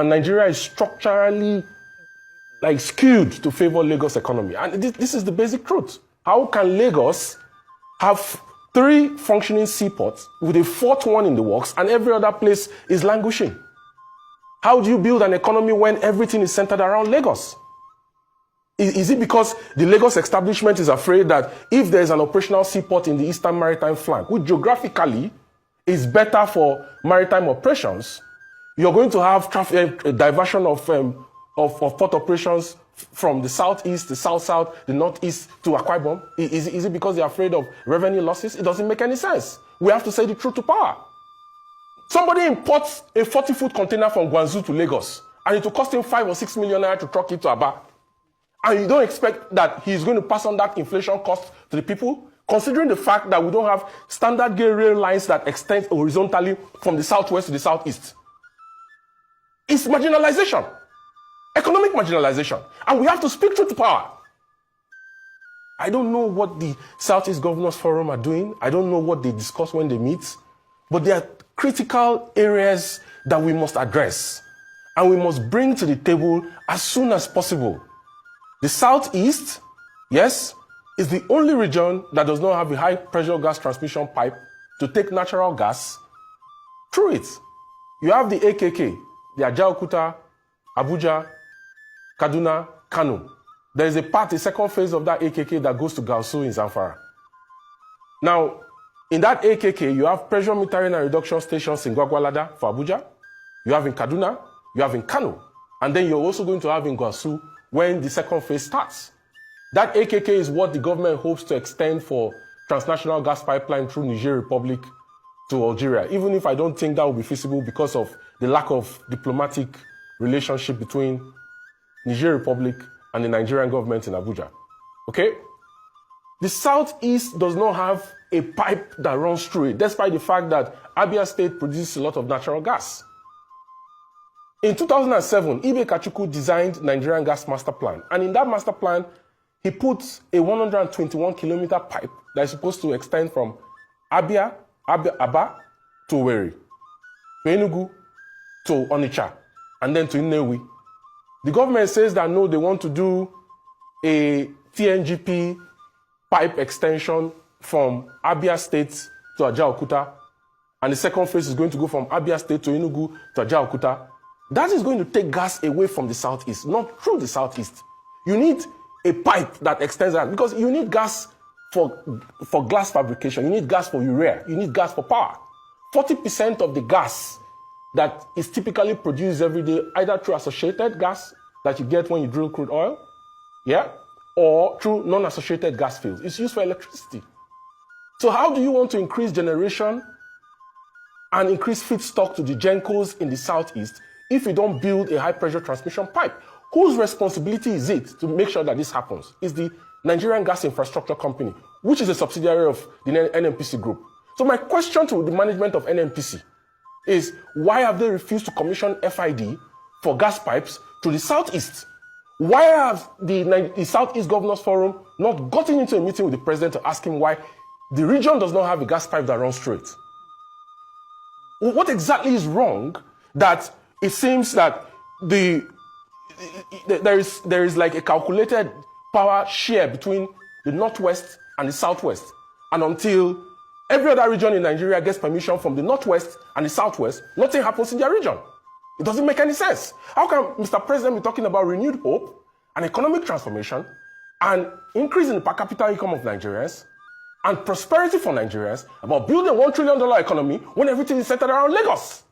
And Nigeria is structurally skewed to favor Lagos economy. And this is the basic truth. How can Lagos have 3 functioning seaports with a 4th one in the works and every other place is languishing? How do you build an economy when everything is centered around Lagos? Is it because the Lagos establishment is afraid that if there is an operational seaport in the eastern maritime flank, which geographically is better for maritime operations, you're going to have a diversion of port operations from the southeast, the south-south, the northeast to Akwa Ibom? Is it because they're afraid of revenue losses? It doesn't make any sense. We have to say the truth to power. Somebody imports a 40-foot container from Guangzhou to Lagos, and it will cost him 5 or 6 million naira to truck it to Aba. And you don't expect that he's going to pass on that inflation cost to the people, considering the fact that we don't have standard gauge rail lines that extend horizontally from the southwest to the southeast. It's marginalization, economic marginalization, and we have to speak truth to power. I don't know what the Southeast Governors Forum are doing. I don't know what they discuss when they meet, but there are critical areas that we must address and we must bring to the table as soon as possible. The Southeast, yes, is the only region that does not have a high pressure gas transmission pipe to take natural gas through it. You have the AKK, the Ajaokuta, Abuja, Kaduna, Kano. There is a second phase of that AKK that goes to Gausu in Zamfara. Now, in that AKK, you have pressure metering and reduction stations in Gwagwalada for Abuja. You have in Kaduna, you have in Kano. And then you're also going to have in Gausu when the second phase starts. That AKK is what the government hopes to extend for transnational gas pipeline through Niger Republic to Algeria, even if I don't think that will be feasible because of the lack of diplomatic relationship between Niger Republic and the Nigerian government in Abuja. Okay? The Southeast does not have a pipe that runs through it, despite the fact that Abia State produces a lot of natural gas. In 2007, Ibe Kachuku designed Nigerian Gas Master Plan, and in that master plan, he put a 121-kilometer pipe that is supposed to extend from Aba to Owerri, to Enugu, to Onitsha, and then to Nnewi. The government says that no, they want to do a TNGP pipe extension from Abia State to Ajaokuta, and the second phase is going to go from Abia State to Enugu to Ajaokuta. That is going to take gas away from the southeast, not through the southeast. You need a pipe that extends that, because you need gas for glass fabrication, you need gas for urea, you need gas for power. 40% of the gas that is typically produced every day, either through associated gas that you get when you drill crude oil, yeah, or through non-associated gas fields, it's used for electricity. So how do you want to increase generation and increase feedstock to the gencos in the southeast if you don't build a high-pressure transmission pipe? Whose responsibility is it to make sure that this happens? It's the Nigerian Gas Infrastructure Company, which is a subsidiary of the NNPC group. So my question to the management of NNPC is, why have they refused to commission FID for gas pipes to the southeast? Why have the Southeast Governors Forum not gotten into a meeting with the president to ask him why the region does not have a gas pipe that runs through it? What exactly is wrong that it seems that there is like a calculated power share between the northwest and the southwest, and until every other region in Nigeria gets permission from the northwest and the southwest, nothing happens in their region? It doesn't make any sense. How can Mr. President be talking about renewed hope and economic transformation and increase in the per capita income of Nigerians and prosperity for Nigerians, about building a $1 trillion economy, when everything is centered around Lagos?